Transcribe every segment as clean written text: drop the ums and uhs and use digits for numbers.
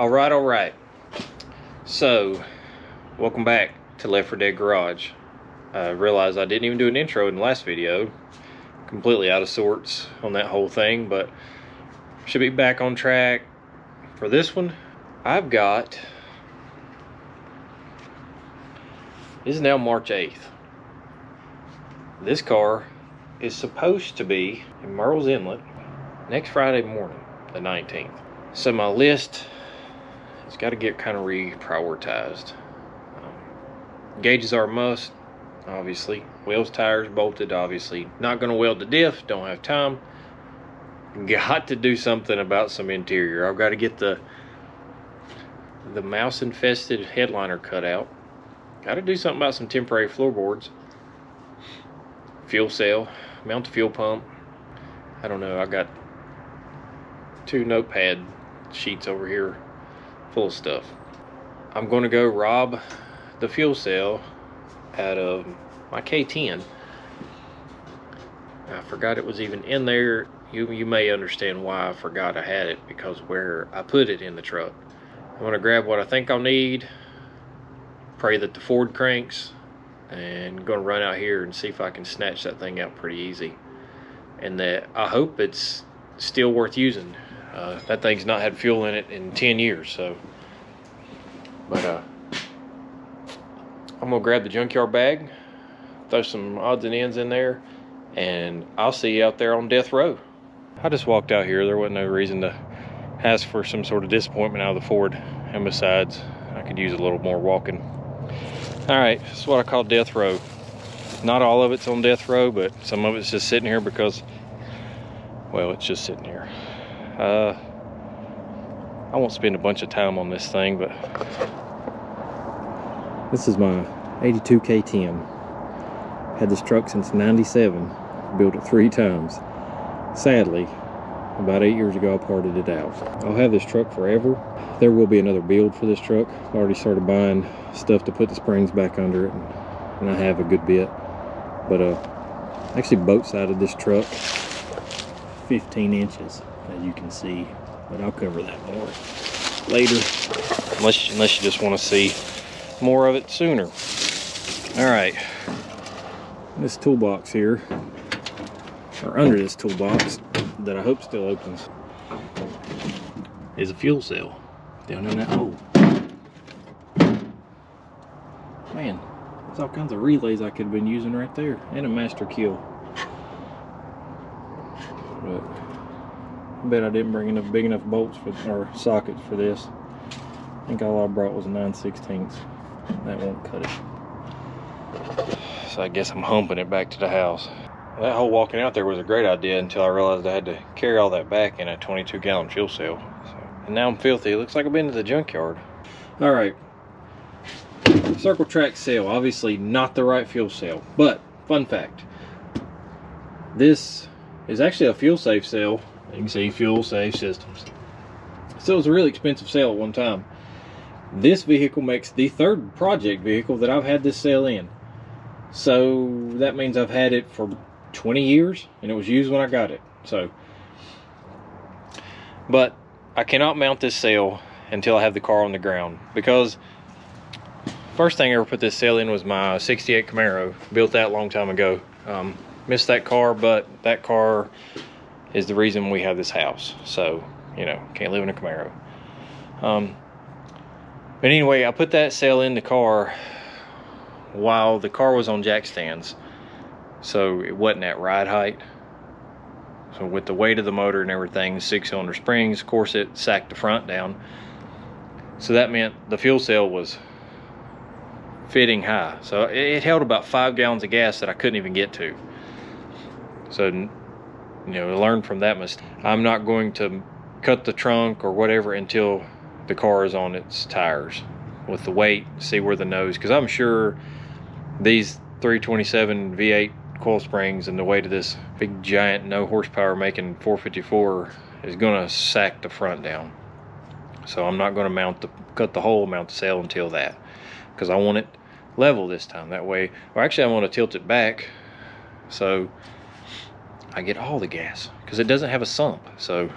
All right. So, welcome back to Left 4 Dead Garage. I realized I didn't even do an intro in the last video. Completely out of sorts on that whole thing, but should be back on track for this one. I've got, this is now March 8th. This car is supposed to be in Murrells Inlet next Friday morning, the 19th. So my list has got to get kind of reprioritized. Gauges are a must, obviously. Wheels, tires, bolted, obviously. Not going to weld the diff, don't have time. Got to do something about some interior. I've got to get the mouse infested headliner cut out. Got to do something about some temporary floorboards. Fuel cell, mount the fuel pump. I don't know, I got 2 notepad sheets over here full of stuff. I'm going to go rob the fuel cell out of my K10. I forgot it was even in there. You may understand why I forgot I had it, because where I put it in the truck. I'm going to grab what I think I'll need, pray that the Ford cranks, and going to run out here and see if I can snatch that thing out pretty easy. And that I hope it's still worth using. That thing's not had fuel in it in 10 years, so. But I'm gonna grab the junkyard bag, throw some odds and ends in there, and I'll see you out there on death row. I just walked out here. There wasn't no reason to ask for some sort of disappointment out of the Ford, and besides, I could use a little more walking. All right, this is what I call death row. Not all of it's on death row, but some of it's just sitting here because, well, it's just sitting here. I won't spend a bunch of time on this thing, but this is my 82 K10. Had this truck since '97, built it 3 times. Sadly, about 8 years ago, I parted it out. I'll have this truck forever. There will be another build for this truck. I already started buying stuff to put the springs back under it, and I have a good bit. But actually boat sided this truck 15 inches, as you can see. But I'll cover that more later, unless you just want to see more of it sooner. All right, this toolbox here, or under this toolbox that I hope still opens, is a fuel cell down in that hole. Man, there's all kinds of relays I could have been using right there, and a master kill. But I bet I didn't bring enough big enough bolts or sockets for this. I think all I brought was a 9/16. That won't cut it. So I guess I'm humping it back to the house. That whole walking out there was a great idea until I realized I had to carry all that back in a 22-gallon fuel cell. And now I'm filthy. It looks like I've been to the junkyard. All right. Circle track cell, obviously not the right fuel cell, but fun fact, this is actually a fuel safe cell. You can see fuel safe systems. So it was a really expensive cell at one time. This vehicle makes the 3rd project vehicle that I've had this cell in. So that means I've had it for 20 years, and it was used when I got it. So, but I cannot mount this cell until I have the car on the ground, because first thing I ever put this cell in was my 68 Camaro. Built that a long time ago. Missed that car, but that car is the reason we have this house. So, you know, can't live in a Camaro. But anyway, I put that cell in the car while the car was on jack stands. So it wasn't at ride height. So with the weight of the motor and everything, 6-cylinder springs, of course it sacked the front down. So that meant the fuel cell was fitting high. So it held about 5 gallons of gas that I couldn't even get to. So, you know, learn from that mistake. I'm not going to cut the trunk or whatever until the car is on its tires with the weight, see where the nose, because I'm sure these 327 V8 coil springs and the weight of this big giant no horsepower making 454 is going to sack the front down. So I'm not going to cut the hole, mount the cell until that, because I want it level this time. That way, or actually I want to tilt it back so I get all the gas, because it doesn't have a sump. So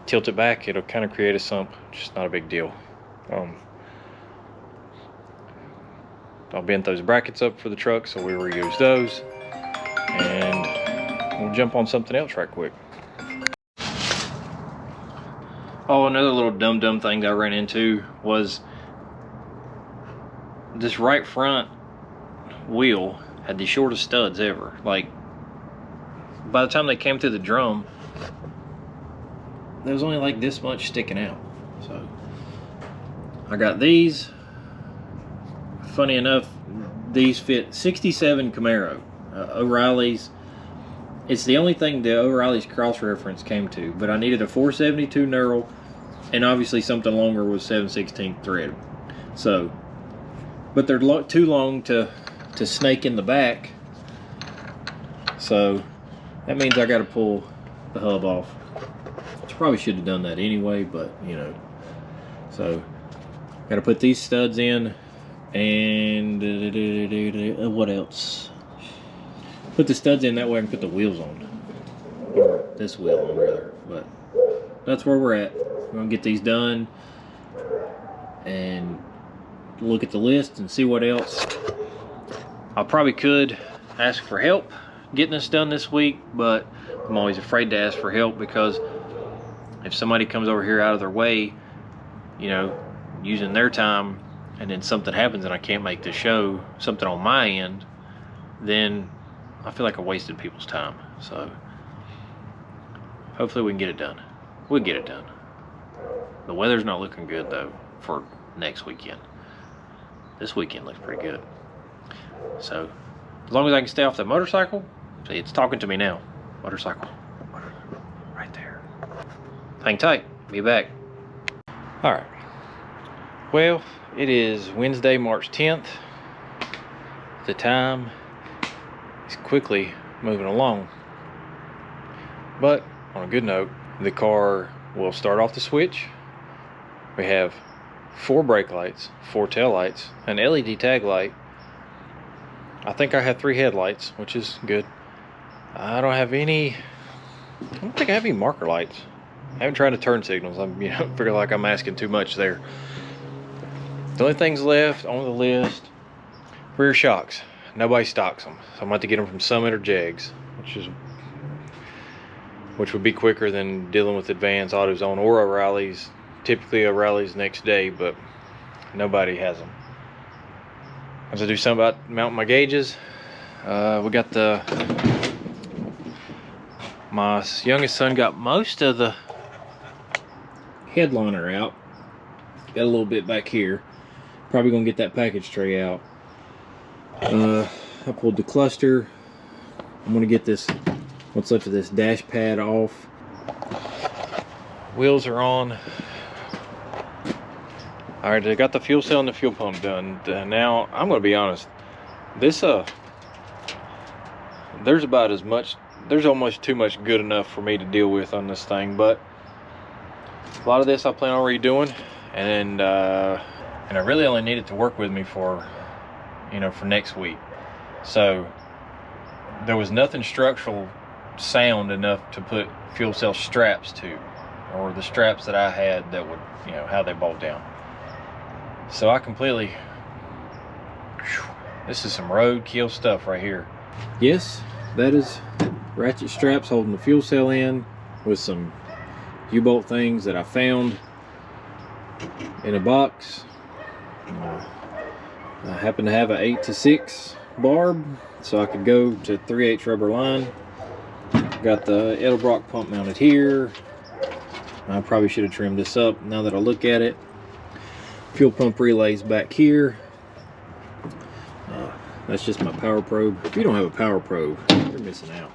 tilt it back, it'll kind of create a sump. Just not a big deal. I'll bend those brackets up for the truck, so we reuse those, and we'll jump on something else right quick. Oh, another little dumb thing that I ran into was this right front wheel had the shortest studs ever. Like, by the time they came through the drum, there was only like this much sticking out. So I got these. Funny enough, these fit 67 Camaro, O'Reilly's. It's the only thing the O'Reilly's cross-reference came to, but I needed a 472 knurl, and obviously something longer was 7/16 thread. So, but they're too long to snake in the back, so that means I got to pull the hub off. Which I probably should have done that anyway, but you know. So, got to put these studs in. And what else? Put the studs in, that way I can put the wheels on. Or this wheel on, rather. But that's where we're at. We're going to get these done and look at the list and see what else. I probably could ask for help getting this done this week, but I'm always afraid to ask for help, because if somebody comes over here out of their way, you know, using their time, and then something happens and I can't make the show, something on my end, then I feel like I wasted people's time. So hopefully we can get it done. We'll get it done. The weather's not looking good though for next weekend. This weekend looks pretty good. So as long as I can stay off that motorcycle, see, it's talking to me now. Motorcycle, right there. Hang tight, be back. All right. Well, it is Wednesday, March 10th. The time is quickly moving along. But on a good note, the car will start off the switch. We have 4 brake lights, 4 tail lights, an LED tag light. I think I have 3 headlights, which is good. I don't think I have any marker lights. I haven't tried to turn signals. I'm, figure like I'm asking too much there. The only things left on the list, rear shocks. Nobody stocks them, so I'm going to have to get them from Summit or Jegs, which would be quicker than dealing with Advance, AutoZone, or O'Reilly's. Typically O'Reilly's next day, but nobody has them. I have to do something about mounting my gauges. We got my youngest son got most of the headliner out. Got a little bit back here. Probably gonna get that package tray out. I pulled the cluster. I'm gonna get this, what's left of this dash pad off. Wheels are on. All right, I got the fuel cell and the fuel pump done. Now I'm gonna be honest. This there's about as much. There's almost too much good enough for me to deal with on this thing, but a lot of this I plan on redoing, and I really only need it to work with me for, for next week. So there was nothing structural sound enough to put fuel cell straps to, or the straps that I had that would, how they bolt down. So I completely, this is some roadkill stuff right here. Yes, that is ratchet straps holding the fuel cell in, with some U-bolt things that I found in a box. I happen to have an 8-to-6 barb, so I could go to 3/8 rubber line. Got the Edelbrock pump mounted here. I probably should have trimmed this up now that I look at it. Fuel pump relays back here. That's just my power probe. If you don't have a power probe, you're missing out.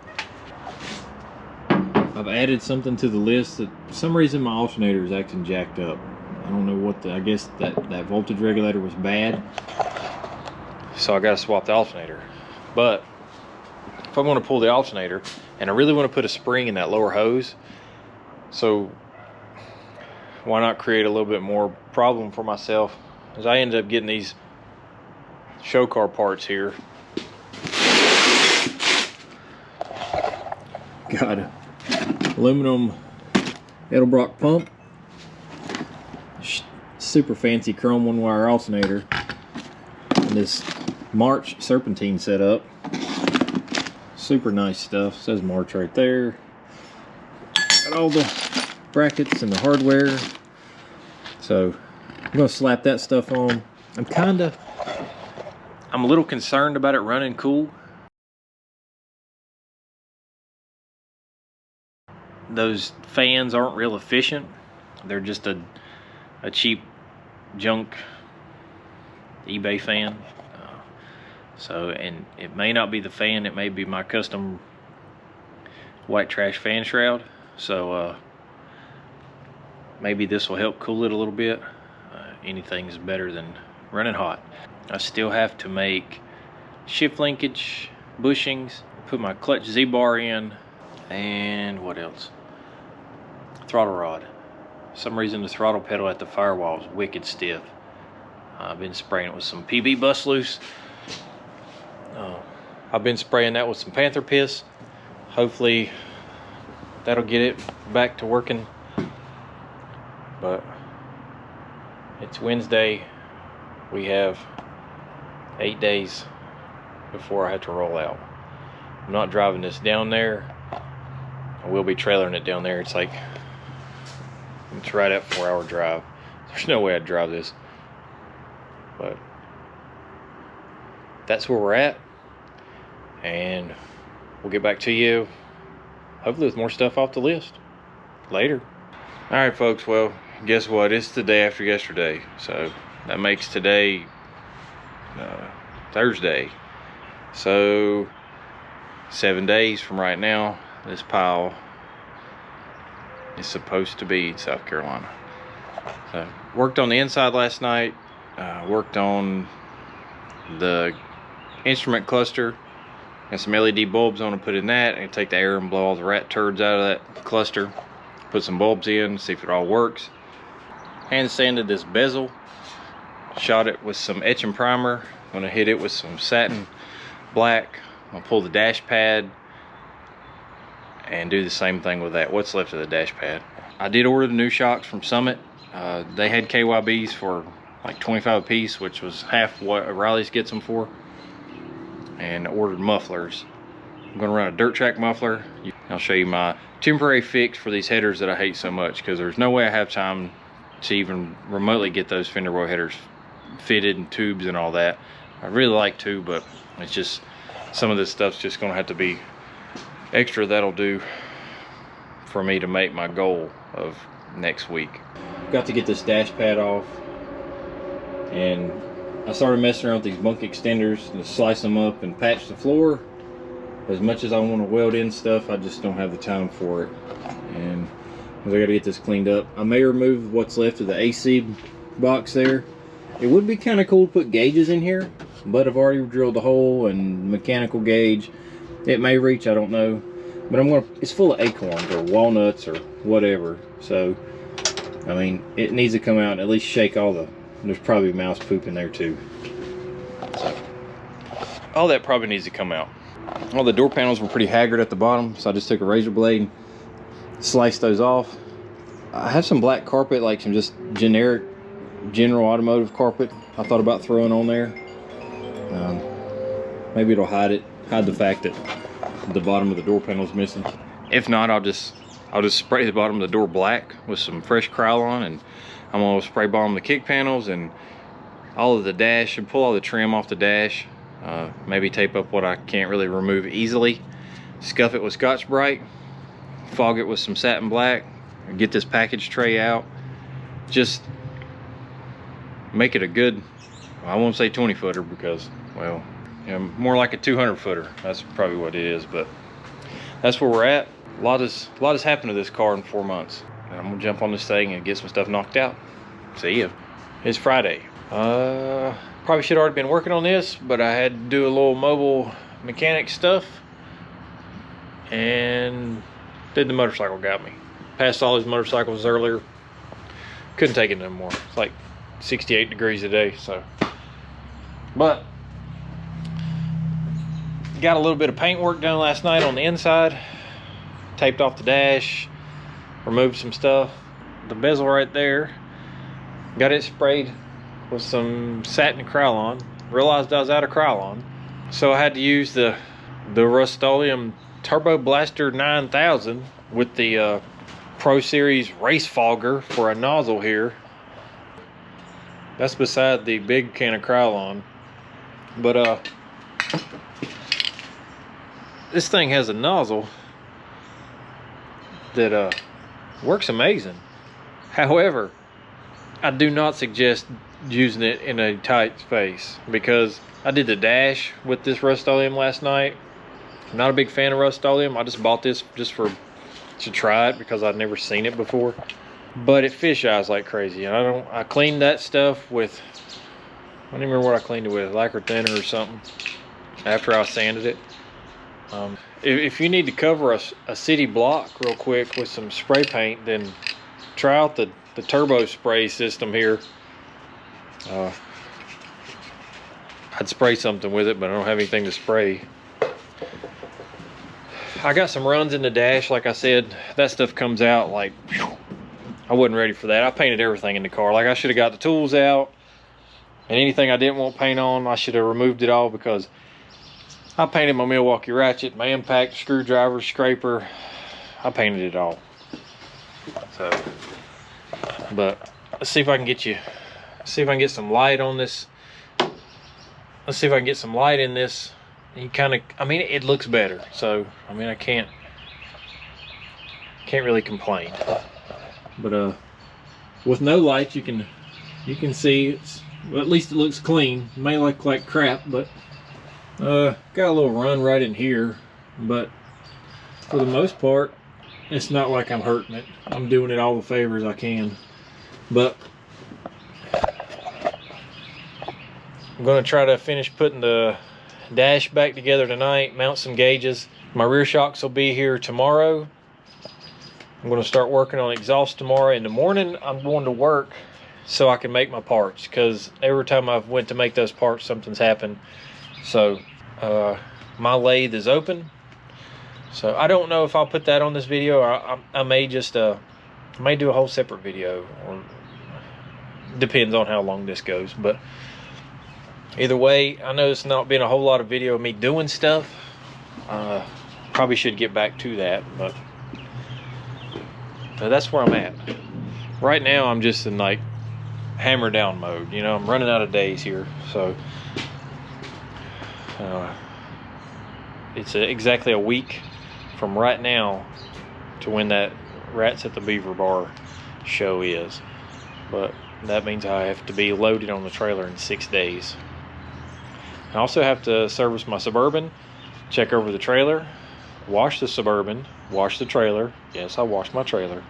I've added something to the list that for some reason my alternator is acting jacked up. I don't know what I guess that voltage regulator was bad, so I got to swap the alternator. But if I'm going to pull the alternator, and I really want to put a spring in that lower hose, so why not create a little bit more problem for myself? As I ended up getting these show car parts here. Got aluminum Edelbrock pump, super fancy chrome 1-wire alternator, and this March serpentine setup. Super nice stuff. Says March right there. Got all the brackets and the hardware. So I'm gonna slap that stuff on. I'm a little concerned about it running cool. Those fans aren't real efficient. They're just a cheap junk eBay fan. And it may not be the fan, it may be my custom white trash fan shroud. So maybe this will help cool it a little bit. Anything's better than running hot. I still have to make shift linkage bushings, put my clutch Z-bar in, and what else? Throttle rod. For some reason the throttle pedal at the firewall is wicked stiff. I've been spraying it with some PB bust loose. I've been spraying that with some panther piss. Hopefully that'll get it back to working. But it's Wednesday. We have 8 days before I have to roll out. I'm not driving this down there. I will be trailering it down there. It's right at 4-hour drive. There's no way I'd drive this. But that's where we're at. And we'll get back to you hopefully with more stuff off the list later. All right, folks. Well, guess what? It's the day after yesterday. So that makes today Thursday. So 7 days from right now, this pile is supposed to be in South Carolina. So worked on the inside last night. Worked on the instrument cluster. Got some LED bulbs on to put in that, and take the air and blow all the rat turds out of that cluster. Put some bulbs in, see if it all works. Hand sanded this bezel. Shot it with some etch and primer. Gonna hit it with some satin black. I'll pull the dash pad and do the same thing with that. What's left of the dash pad. I did order the new shocks from Summit. They had KYBs for like 25 a piece, which was half what Riley's gets them for. And ordered mufflers. I'm gonna run a dirt track muffler. I'll show you my temporary fix for these headers that I hate so much, because there's no way I have time to even remotely get those fender well headers fitted and tubes and all that. I really like to, but it's just some of this stuff's just gonna have to be extra. That'll do for me to make my goal of next week. Got to get this dash pad off, and I started messing around with these bunk extenders to slice them up and patch the floor. As much as I want to weld in stuff, I just don't have the time for it. And I got to get this cleaned up. I may remove what's left of the AC box there. It would be kind of cool to put gauges in here, but I've already drilled the hole and mechanical gauge. It may reach, I don't know. But it's full of acorns or walnuts or whatever. So, I mean, it needs to come out and at least shake all the... There's probably mouse poop in there too. So, all that probably needs to come out. All the door panels were pretty haggard at the bottom, so I just took a razor blade and sliced those off. I have some black carpet, like some just general automotive carpet I thought about throwing on there. Maybe it'll hide the fact that the bottom of the door panel is missing. If not, I'll just spray the bottom of the door black with some fresh Krylon, and I'm gonna spray bomb the kick panels and all of the dash and pull all the trim off the dash. Maybe tape up what I can't really remove easily. Scuff it with Scotch-Brite. Fog it with some satin black. Get this package tray out. Just make it a good, I won't say 20-footer because, well, you know, more like a 200-footer. That's probably what it is, but that's where we're at. A lot has happened to this car in 4 months. I'm gonna jump on this thing and get some stuff knocked out. See ya. It's Friday. Probably should have already been working on this, but I had to do a little mobile mechanic stuff, and then the motorcycle got me. Passed all these motorcycles earlier. Couldn't take it no more. It's like 68 degrees today, so. But got a little bit of paint work done last night on the inside. Taped off the dash. removed some stuff. The bezel right there, got it sprayed with some satin Krylon. Realized I was out of Krylon, so I had to use the Rust-Oleum Turbo Blaster 9000 with the Pro Series race fogger for a nozzle here. That's beside the big can of Krylon. But this thing has a nozzle that works amazing. However, I do not suggest using it in a tight space, because I did the dash with this Rust-Oleum last night. I'm not a big fan of Rust-Oleum. I just bought this just to try it because I'd never seen it before. But it fish eyes like crazy. And I cleaned that stuff with, I don't even remember what I cleaned it with, lacquer thinner or something, after I sanded it. If you need to cover a city block real quick with some spray paint, then try out the turbo spray system here. I'd spray something with it, but I don't have anything to spray. I got some runs in the dash, like I said. That stuff comes out like, whew, I wasn't ready for that. I painted everything in the car. Like, I should have got the tools out, and anything I didn't want paint on, I should have removed it all, because I painted my Milwaukee ratchet, my impact, screwdriver, scraper. I painted it all. So, but let's see if I can get some light on this. Let's see if I can get some light in this. You kind of, I mean, it looks better. So, I mean, I can't really complain. But with no light, you can see it's, well, at least it looks clean. It may look like crap, but got a little run right in here. But for the most part, it's not like I'm hurting it. I'm doing it all the favors I can. But I'm gonna try to finish putting the dash back together tonight, mount some gauges. My rear shocks will be here tomorrow. I'm gonna start working on exhaust tomorrow. In the morning, I'm going to work so I can make my parts, because every time I've went to make those parts, something's happened. So my lathe is open. So I don't know if I'll put that on this video, or I may just may do a whole separate video, or depends on how long this goes. But either way, I know it's not been a whole lot of video of me doing stuff. Probably should get back to that, but that's where I'm at. Right now, I'm just in like hammer down mode. You know, I'm running out of days here, so it's exactly a week from right now to when that Rats at the Beaver Bar show is. But that means I have to be loaded on the trailer in 6 days. I also have to service my Suburban, check over the trailer, wash the Suburban, wash the trailer. Yes, I washed my trailer.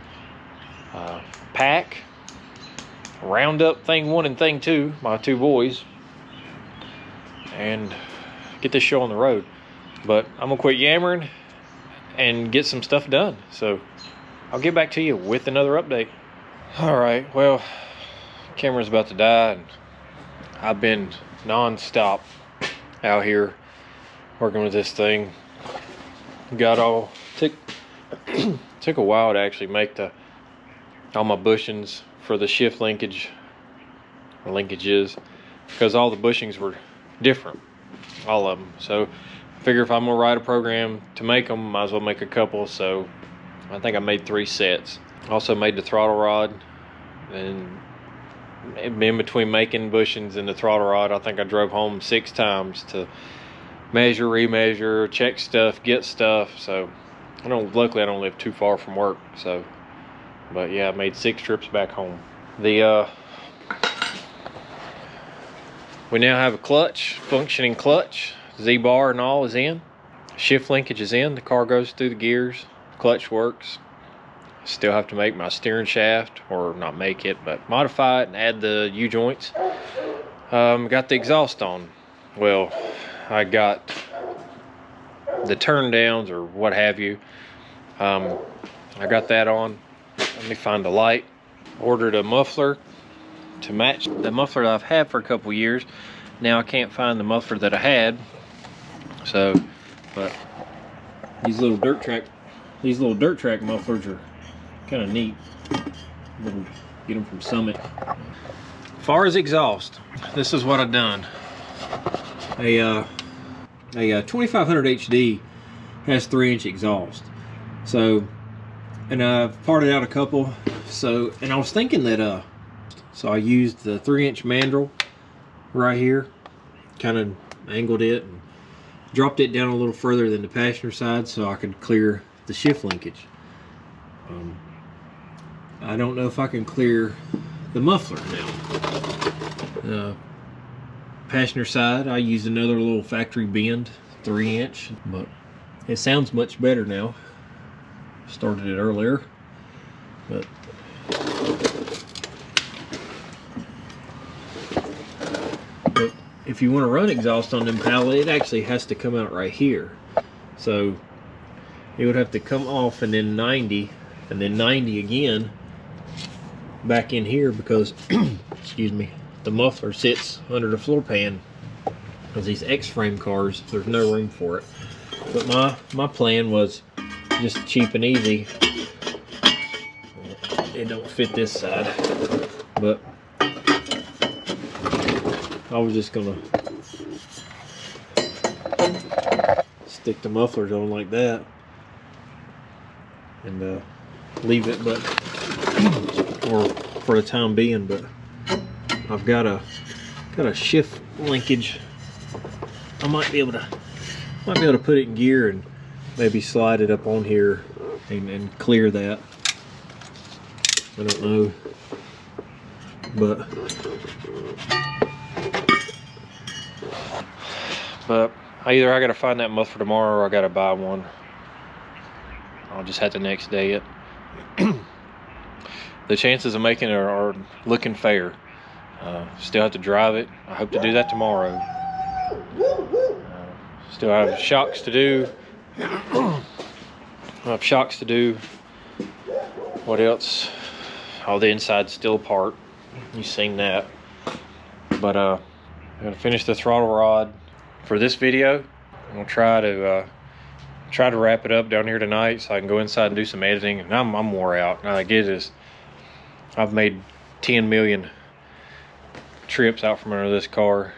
Pack, round up thing 1 and thing 2, my 2 boys, and get this show on the road. But I'm gonna quit yammering and get some stuff done. So I'll get back to you with another update. All right, well, camera's about to die, and I've been non-stop out here working with this thing. Took a while to actually make all my bushings for the shift linkages, because all the bushings were different, all of them. So I figure if I'm gonna write a program to make them, might as well make a couple. So I think I made 3 sets. Also made the throttle rod, and in between making bushings and the throttle rod, I think I drove home 6 times to measure, remeasure, check stuff, get stuff. So luckily I don't live too far from work. So, but yeah, I made 6 trips back home. We now have a clutch, functioning clutch. Z-bar and all is in. Shift linkage is in. The car goes through the gears. Clutch works. Still have to make my steering shaft, or not make it, but modify it and add the U-joints. Got the exhaust on. Well, I got the turn downs, or what have you. I got that on. Let me find the light. Ordered a muffler to match the muffler that I've had for a couple years. Now I can't find the muffler that I had. So, but these little dirt track mufflers are kind of neat. Get them from Summit. As far as exhaust, this is what I've done. A 2500 HD has 3-inch exhaust. So, and I've parted out a couple. So, and I was thinking that so I used the 3-inch mandrel right here, kind of angled it and dropped it down a little further than the passenger side so I could clear the shift linkage. I don't know if I can clear the muffler now. Passenger side, I used another little factory bend 3-inch, but it sounds much better now. Started it earlier, but if you want to run exhaust on the Impala, it actually has to come out right here. So it would have to come off and then 90, and then 90 again back in here, because excuse me, the muffler sits under the floor pan. Because these X-frame cars, there's no room for it. But my plan was just cheap and easy. It don't fit this side, but I was just gonna stick the mufflers on like that and leave it, but or for the time being. But I've got a shift linkage. I might be able to put it in gear and maybe slide it up on here and clear that. I don't know, but either I gotta find that muffler tomorrow or I gotta buy one. I'll just have to next day it. The chances of making it are looking fair. Still have to drive it. I hope to do that tomorrow. Still have shocks to do. I have shocks to do. What else? All the inside's still apart. You've seen that. But I'm gonna finish the throttle rod for this video. I'm gonna try to wrap it up down here tonight so I can go inside and do some editing. And I'm wore out. Now I get is I've made 10 million trips out from under this car.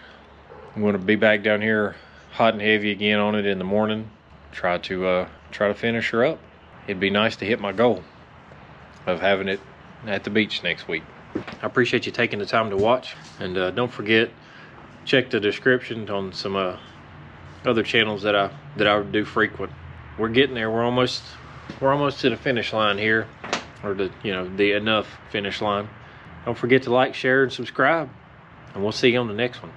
I'm gonna be back down here hot and heavy again on it in the morning. Try to finish her up. It'd be nice to hit my goal of having it at the beach next week. I appreciate you taking the time to watch, and don't forget, check the description on some other channels that I do frequent. We're getting there. We're almost to the finish line here, or the enough finish line. Don't forget to like, share, and subscribe, and we'll see you on the next one.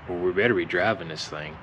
Well, we better be driving this thing.